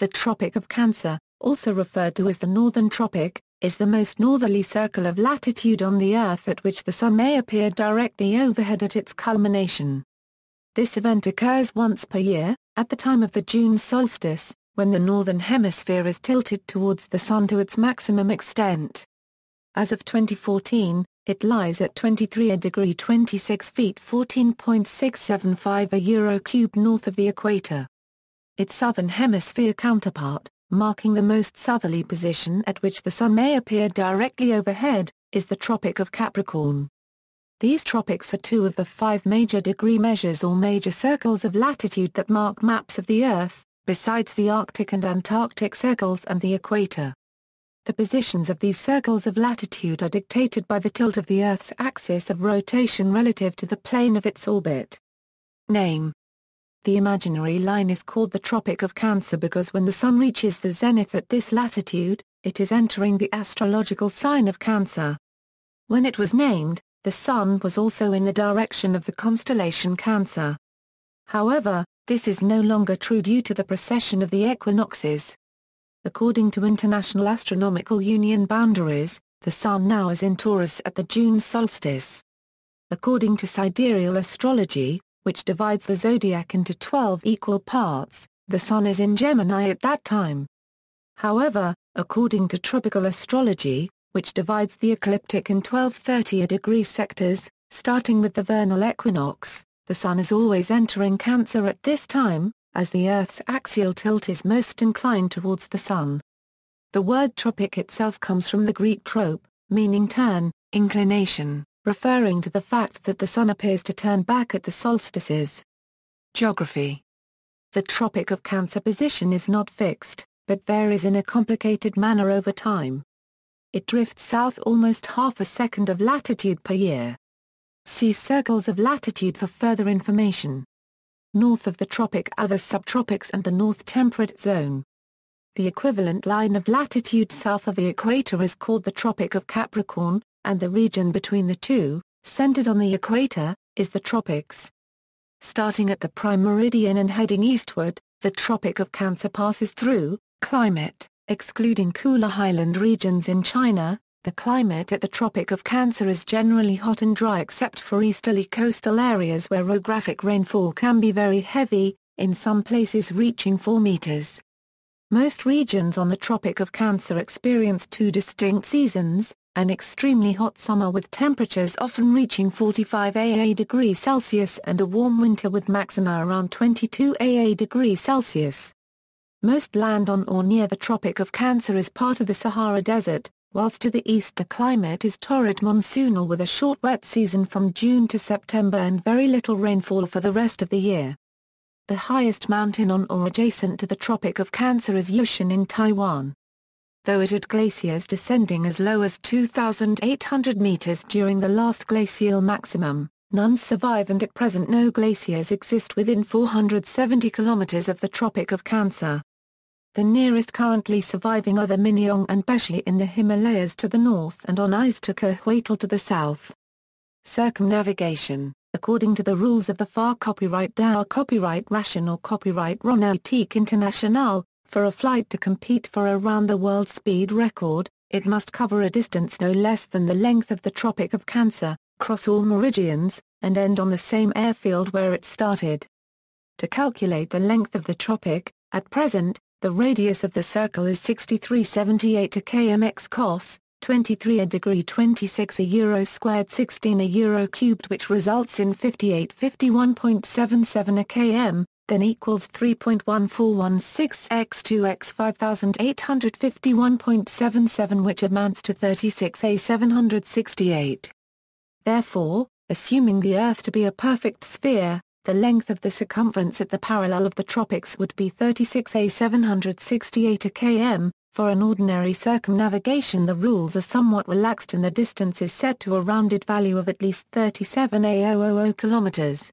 The Tropic of Cancer, also referred to as the Northern Tropic, is the most northerly circle of latitude on the Earth at which the Sun may appear directly overhead at its culmination. This event occurs once per year, at the time of the June solstice, when the Northern Hemisphere is tilted towards the Sun to its maximum extent. As of 2014, it lies at 23° 26' 14.675 €3 north of the equator. Its southern hemisphere counterpart, marking the most southerly position at which the Sun may appear directly overhead, is the Tropic of Capricorn. These tropics are two of the 5 major degree measures or major circles of latitude that mark maps of the Earth, besides the Arctic and Antarctic circles and the equator. The positions of these circles of latitude are dictated by the tilt of the Earth's axis of rotation relative to the plane of its orbit. Name: the imaginary line is called the Tropic of Cancer because when the Sun reaches the zenith at this latitude, it is entering the astrological sign of Cancer. When it was named, the Sun was also in the direction of the constellation Cancer. However, this is no longer true due to the precession of the equinoxes. According to International Astronomical Union boundaries, the Sun now is in Taurus at the June solstice. According to sidereal astrology, which divides the zodiac into 12 equal parts, the Sun is in Gemini at that time. However, according to tropical astrology, which divides the ecliptic in 12 30° sectors, starting with the vernal equinox, the Sun is always entering Cancer at this time, as the Earth's axial tilt is most inclined towards the Sun. The word tropic itself comes from the Greek trope, meaning turn, inclination, referring to the fact that the Sun appears to turn back at the solstices. Geography: the Tropic of Cancer position is not fixed, but varies in a complicated manner over time. It drifts south almost half a second of latitude per year. See circles of latitude for further information. North of the tropic are the subtropics and the North Temperate Zone. The equivalent line of latitude south of the equator is called the Tropic of Capricorn, and the region between the two, centered on the equator, is the tropics. Starting at the prime meridian and heading eastward, the Tropic of Cancer passes through. Climate: excluding cooler highland regions in China, the climate at the Tropic of Cancer is generally hot and dry except for easterly coastal areas where orographic rainfall can be very heavy, in some places reaching 4 meters. Most regions on the Tropic of Cancer experience 2 distinct seasons, an extremely hot summer with temperatures often reaching 45 degrees Celsius and a warm winter with maxima around 22 degrees Celsius. Most land on or near the Tropic of Cancer is part of the Sahara Desert, whilst to the east the climate is torrid monsoonal with a short wet season from June to September and very little rainfall for the rest of the year. The highest mountain on or adjacent to the Tropic of Cancer is Yushan in Taiwan. Though it had glaciers descending as low as 2,800 meters during the last glacial maximum, none survive and at present no glaciers exist within 470 kilometers of the Tropic of Cancer. The nearest currently surviving are the Minyeong and Beshi in the Himalayas to the north and on Huatl to the south. Circumnavigation: according to the rules of the FAR Copyright DAO Copyright Ration or Copyright Ronautique International, for a flight to compete for a round-the-world speed record, it must cover a distance no less than the length of the Tropic of Cancer, cross all meridians, and end on the same airfield where it started. To calculate the length of the tropic, at present, the radius of the circle is 6378 km x cos, 23° 26 €2 16 €3, which results in 5851.77 km, then equals 3.1416 x 2 x 5851.77, which amounts to 36 Therefore, assuming the Earth to be a perfect sphere, the length of the circumference at the parallel of the tropics would be 36 km. For an ordinary circumnavigation the rules are somewhat relaxed and the distance is set to a rounded value of at least 37 km.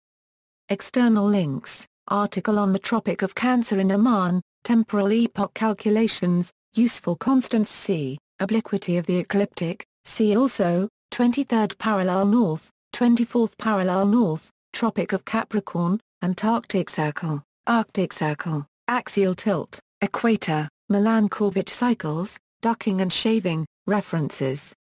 External links: article on the Tropic of Cancer in Oman, temporal epoch calculations, useful constants. See obliquity of the ecliptic. See also 23rd parallel north, 24th parallel north, Tropic of Capricorn, Antarctic Circle, Arctic Circle, axial tilt. Equator, Milankovitch cycles, ducking and shaving, references.